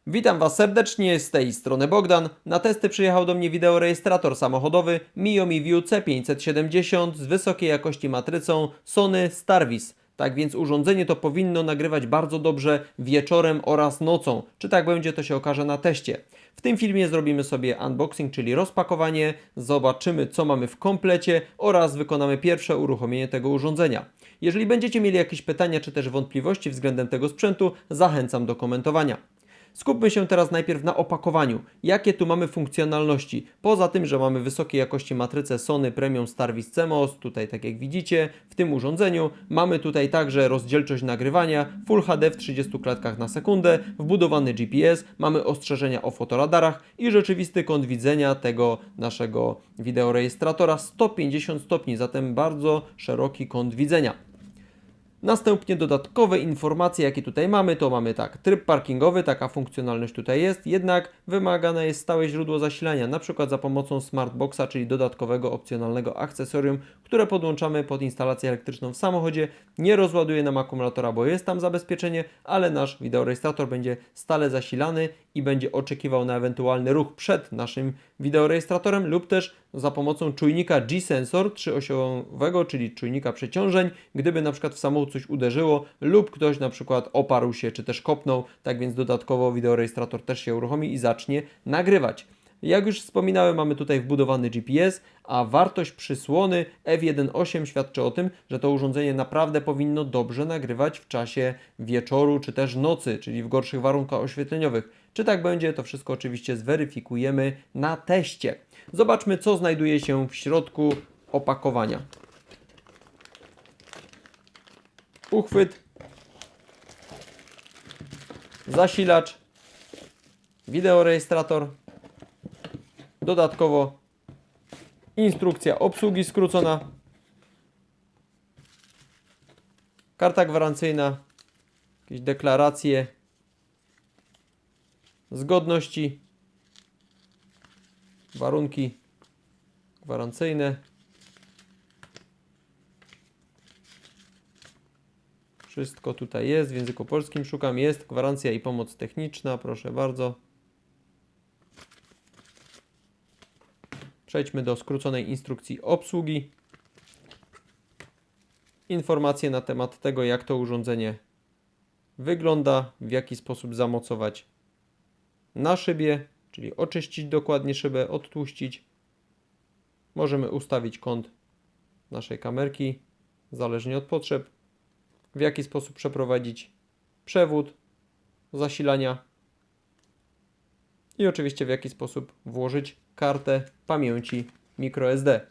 Witam Was serdecznie, z tej strony Bogdan. Na testy przyjechał do mnie wideorejestrator samochodowy Miomi View C570 z wysokiej jakości matrycą Sony Starvis. Tak więc urządzenie to powinno nagrywać bardzo dobrze wieczorem oraz nocą. Czy tak będzie, to się okaże na teście. W tym filmie zrobimy sobie unboxing, czyli rozpakowanie, zobaczymy co mamy w komplecie oraz wykonamy pierwsze uruchomienie tego urządzenia. Jeżeli będziecie mieli jakieś pytania czy też wątpliwości względem tego sprzętu, zachęcam do komentowania. Skupmy się teraz najpierw na opakowaniu. Jakie tu mamy funkcjonalności? Poza tym, że mamy wysokiej jakości matrycę Sony Premium Starvis CMOS, tutaj tak jak widzicie, w tym urządzeniu mamy tutaj także rozdzielczość nagrywania Full HD w 30 klatkach na sekundę, wbudowany GPS, mamy ostrzeżenia o fotoradarach i rzeczywisty kąt widzenia tego naszego wideorejestratora 150 stopni, zatem bardzo szeroki kąt widzenia. Następnie dodatkowe informacje, jakie tutaj mamy, to mamy tak, tryb parkingowy, taka funkcjonalność tutaj jest, jednak wymagane jest stałe źródło zasilania, np. za pomocą Smartboxa, czyli dodatkowego opcjonalnego akcesorium, które podłączamy pod instalację elektryczną w samochodzie. Nie rozładuje nam akumulatora, bo jest tam zabezpieczenie, ale nasz wideorejestrator będzie stale zasilany i będzie oczekiwał na ewentualny ruch przed naszym wideorejestratorem lub też za pomocą czujnika G-Sensor 3-osiowego, czyli czujnika przeciążeń, gdyby na przykład w samochód coś uderzyło lub ktoś na przykład oparł się czy też kopnął, tak więc dodatkowo wideorejestrator też się uruchomi i zacznie nagrywać. Jak już wspominałem, mamy tutaj wbudowany GPS, a wartość przysłony f1.8 świadczy o tym, że to urządzenie naprawdę powinno dobrze nagrywać w czasie wieczoru czy też nocy, czyli w gorszych warunkach oświetleniowych. Czy tak będzie, to wszystko oczywiście zweryfikujemy na teście. Zobaczmy, co znajduje się w środku opakowania. Uchwyt, zasilacz, wideorejestrator, dodatkowo instrukcja obsługi skrócona, karta gwarancyjna, jakieś deklaracje, zgodności, warunki gwarancyjne. Wszystko tutaj jest, w języku polskim szukam, jest gwarancja i pomoc techniczna, proszę bardzo. Przejdźmy do skróconej instrukcji obsługi. Informacje na temat tego, jak to urządzenie wygląda, w jaki sposób zamocować na szybie, czyli oczyścić dokładnie szybę, odtłuścić. Możemy ustawić kąt naszej kamerki, zależnie od potrzeb, w jaki sposób przeprowadzić przewód zasilania i oczywiście w jaki sposób włożyć kartę pamięci microSD.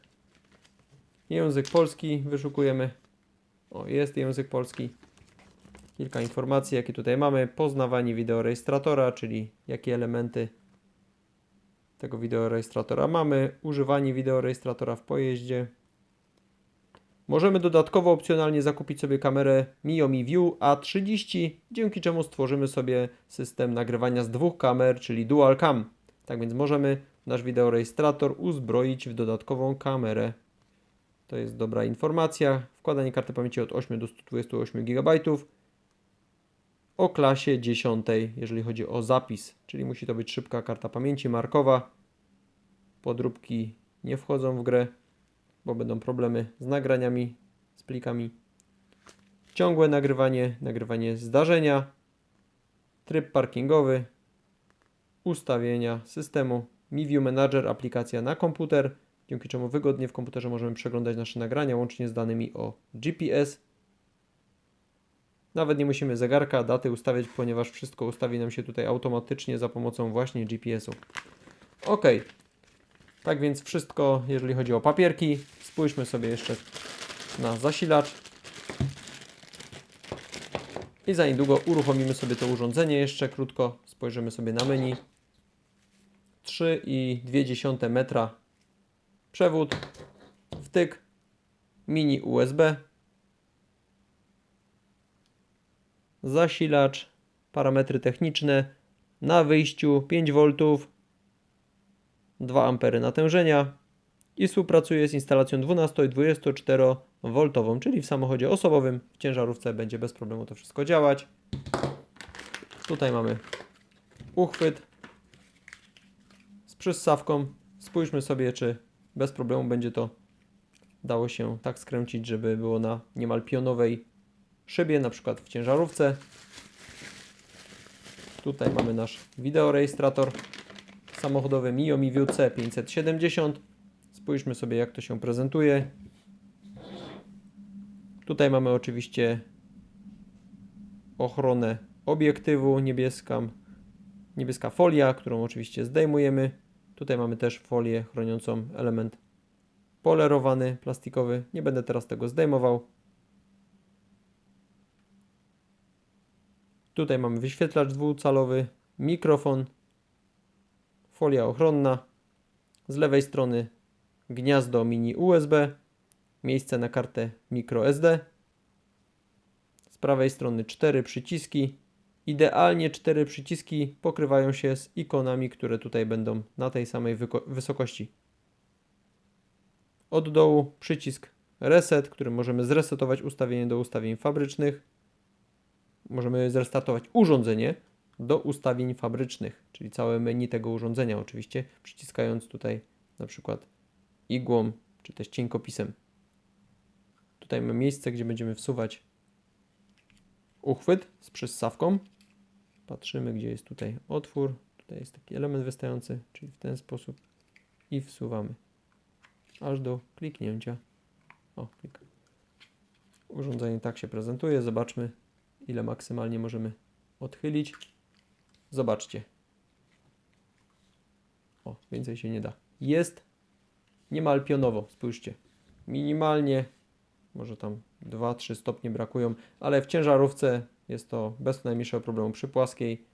Język polski wyszukujemy. O, jest język polski. Kilka informacji, jakie tutaj mamy. Poznawanie wideorejestratora, czyli jakie elementy tego wideorejestratora mamy. Używanie wideorejestratora w pojeździe. Możemy dodatkowo opcjonalnie zakupić sobie kamerę Miomi View A30, dzięki czemu stworzymy sobie system nagrywania z dwóch kamer, czyli Dual Cam. Tak więc możemy nasz wideorejestrator uzbroić w dodatkową kamerę. To jest dobra informacja. Wkładanie karty pamięci od 8 do 128 GB o klasie 10, jeżeli chodzi o zapis, czyli musi to być szybka karta pamięci markowa. Podróbki nie wchodzą w grę, bo będą problemy z nagraniami, z plikami. Ciągłe nagrywanie, nagrywanie zdarzenia, tryb parkingowy, ustawienia systemu, Mi View Manager, aplikacja na komputer, dzięki czemu wygodnie w komputerze możemy przeglądać nasze nagrania łącznie z danymi o GPS. Nawet nie musimy zegarka, daty ustawiać, ponieważ wszystko ustawi nam się tutaj automatycznie za pomocą właśnie GPS-u. OK. Tak więc wszystko, jeżeli chodzi o papierki. Spójrzmy sobie jeszcze na zasilacz. I za niedługo uruchomimy sobie to urządzenie. Jeszcze krótko spojrzymy sobie na menu. 3,2 metra przewód, wtyk, mini USB, zasilacz, parametry techniczne, na wyjściu 5V, 2 A natężenia i współpracuje z instalacją 12 i 24V, czyli w samochodzie osobowym, w ciężarówce będzie bez problemu to wszystko działać. Tutaj mamy uchwyt z przyssawką. Spójrzmy sobie, czy bez problemu będzie to dało się tak skręcić, żeby było na niemal pionowej szybie, na przykład w ciężarówce. Tutaj mamy nasz wideorejestrator samochodowy Miomi View C570. Spójrzmy sobie, jak to się prezentuje. Tutaj mamy oczywiście ochronę obiektywu, niebieska folia, którą oczywiście zdejmujemy. Tutaj mamy też folię chroniącą element polerowany, plastikowy. Nie będę teraz tego zdejmował. Tutaj mamy wyświetlacz dwucalowy, mikrofon, folia ochronna. Z lewej strony gniazdo mini USB, miejsce na kartę microSD. Z prawej strony 4 przyciski. Idealnie 4 przyciski pokrywają się z ikonami, które tutaj będą na tej samej wysokości. Od dołu przycisk Reset, którym możemy zresetować ustawienie do ustawień fabrycznych. Możemy zrestartować urządzenie do ustawień fabrycznych, czyli całe menu tego urządzenia oczywiście, przyciskając tutaj na przykład igłą, czy też cienkopisem. Tutaj mamy miejsce, gdzie będziemy wsuwać uchwyt z przyssawką. Patrzymy, gdzie jest tutaj otwór. Tutaj jest taki element wystający, czyli w ten sposób i wsuwamy aż do kliknięcia. O, klik. Urządzenie tak się prezentuje. Zobaczmy, ile maksymalnie możemy odchylić. Zobaczcie. O, więcej się nie da. Jest niemal pionowo, spójrzcie. Minimalnie, może tam 2-3 stopnie brakują, ale w ciężarówce jest to bez najmniejszego problemu. Przy płaskiej,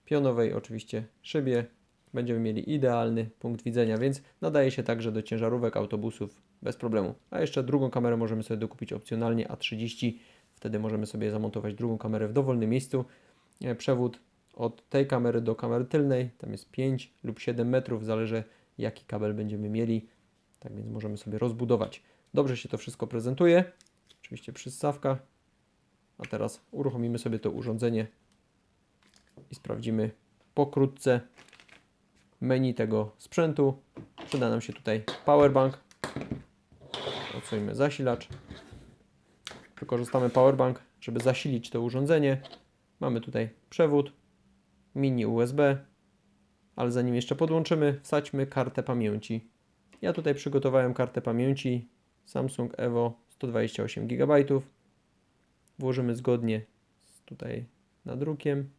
pionowej oczywiście szybie będziemy mieli idealny punkt widzenia, więc nadaje się także do ciężarówek, autobusów bez problemu. A jeszcze drugą kamerę możemy sobie dokupić opcjonalnie A30. Wtedy możemy sobie zamontować drugą kamerę w dowolnym miejscu. Przewód od tej kamery do kamery tylnej, tam jest 5 lub 7 metrów, zależy jaki kabel będziemy mieli. Tak więc możemy sobie rozbudować. Dobrze się to wszystko prezentuje. Oczywiście przyssawka. A teraz uruchomimy sobie to urządzenie i sprawdzimy pokrótce menu tego sprzętu. Przyda nam się tutaj powerbank. Odsuniemy zasilacz. Wykorzystamy powerbank, żeby zasilić to urządzenie. Mamy tutaj przewód, mini USB, ale zanim jeszcze podłączymy, wsadźmy kartę pamięci. Ja tutaj przygotowałem kartę pamięci Samsung Evo 128 GB. Włożymy zgodnie z tutaj nadrukiem.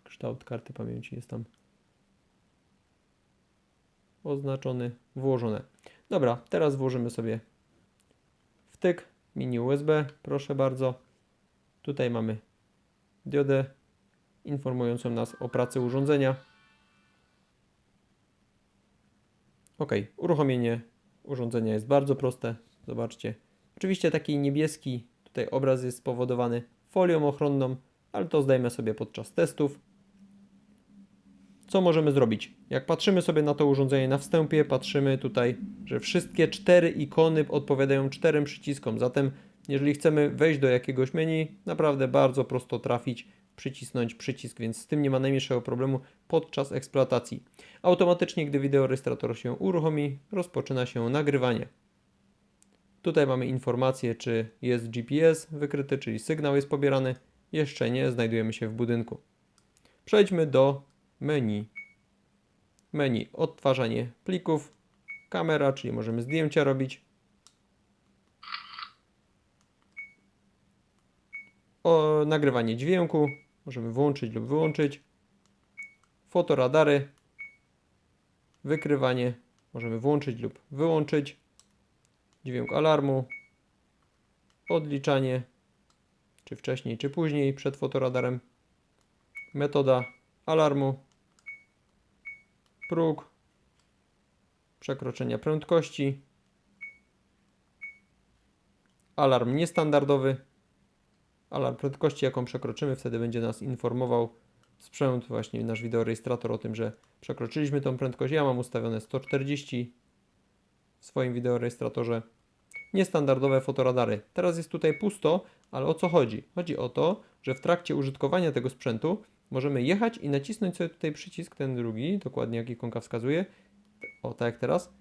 Kształt karty pamięci jest tam oznaczony, włożone. Dobra, teraz włożymy sobie wtyk mini USB, proszę bardzo. Tutaj mamy diodę informującą nas o pracy urządzenia. OK, uruchomienie urządzenia jest bardzo proste. Zobaczcie. Oczywiście taki niebieski tutaj obraz jest spowodowany folią ochronną, ale to zdejmę sobie podczas testów. Co możemy zrobić? Jak patrzymy sobie na to urządzenie na wstępie, patrzymy tutaj, że wszystkie 4 ikony odpowiadają 4 przyciskom. Zatem jeżeli chcemy wejść do jakiegoś menu, naprawdę bardzo prosto trafić, przycisnąć przycisk, więc z tym nie ma najmniejszego problemu podczas eksploatacji. Automatycznie, gdy wideorejestrator się uruchomi, rozpoczyna się nagrywanie. Tutaj mamy informację, czy jest GPS wykryty, czyli sygnał jest pobierany. Jeszcze nie, znajdujemy się w budynku. Przejdźmy do menu. Menu odtwarzanie plików, kamera, czyli możemy zdjęcia robić. Nagrywanie dźwięku, możemy włączyć lub wyłączyć. Fotoradary, wykrywanie, możemy włączyć lub wyłączyć. Dźwięk alarmu, odliczanie, czy wcześniej, czy później, przed fotoradarem. Metoda alarmu, próg, przekroczenia prędkości, alarm niestandardowy, alarm prędkości, jaką przekroczymy, wtedy będzie nas informował sprzęt, właśnie nasz wideorejestrator o tym, że przekroczyliśmy tą prędkość. Ja mam ustawione 140 w swoim wideorejestratorze. Niestandardowe fotoradary. Teraz jest tutaj pusto, ale o co chodzi? Chodzi o to, że w trakcie użytkowania tego sprzętu możemy jechać i nacisnąć sobie tutaj przycisk, ten drugi, dokładnie jak ikonka wskazuje. O, tak jak teraz.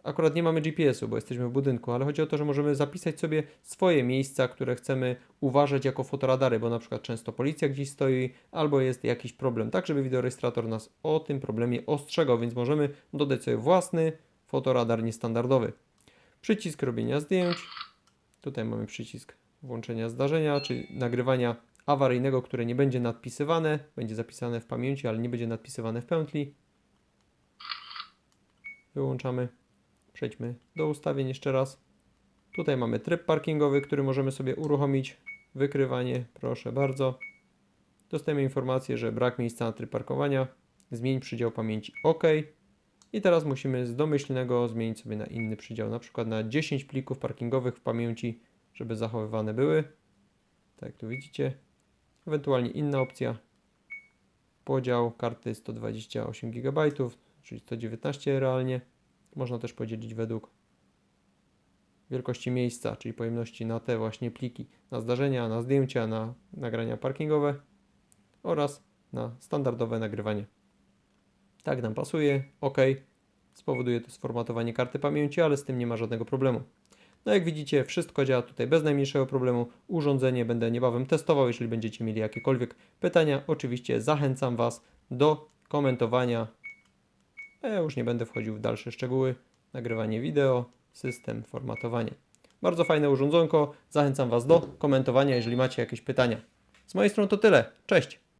Akurat nie mamy GPS-u, bo jesteśmy w budynku, ale chodzi o to, że możemy zapisać sobie swoje miejsca, które chcemy uważać jako fotoradary, bo na przykład często policja gdzieś stoi, albo jest jakiś problem, tak żeby wideorejestrator nas o tym problemie ostrzegał, więc możemy dodać sobie własny fotoradar niestandardowy. Przycisk robienia zdjęć. Tutaj mamy przycisk włączenia zdarzenia, czy nagrywania awaryjnego, które nie będzie nadpisywane, będzie zapisane w pamięci, ale nie będzie nadpisywane w pętli. Wyłączamy. Przejdźmy do ustawień jeszcze raz. Tutaj mamy tryb parkingowy, który możemy sobie uruchomić. Wykrywanie, proszę bardzo. Dostajemy informację, że brak miejsca na tryb parkowania. Zmień przydział pamięci OK. I teraz musimy z domyślnego zmienić sobie na inny przydział, na przykład na 10 plików parkingowych w pamięci, żeby zachowywane były. Tak jak tu widzicie. Ewentualnie inna opcja. Podział karty 128 GB, czyli 119 realnie. Można też podzielić według wielkości miejsca, czyli pojemności na te właśnie pliki, na zdarzenia, na zdjęcia, na nagrania parkingowe oraz na standardowe nagrywanie. Tak nam pasuje, OK. Spowoduje to sformatowanie karty pamięci, ale z tym nie ma żadnego problemu. No jak widzicie, wszystko działa tutaj bez najmniejszego problemu. Urządzenie będę niebawem testował. Jeżeli będziecie mieli jakiekolwiek pytania, oczywiście zachęcam Was do komentowania. Ja już nie będę wchodził w dalsze szczegóły. Nagrywanie wideo, system formatowania. Bardzo fajne urządzonko. Zachęcam Was do komentowania, jeżeli macie jakieś pytania. Z mojej strony to tyle. Cześć!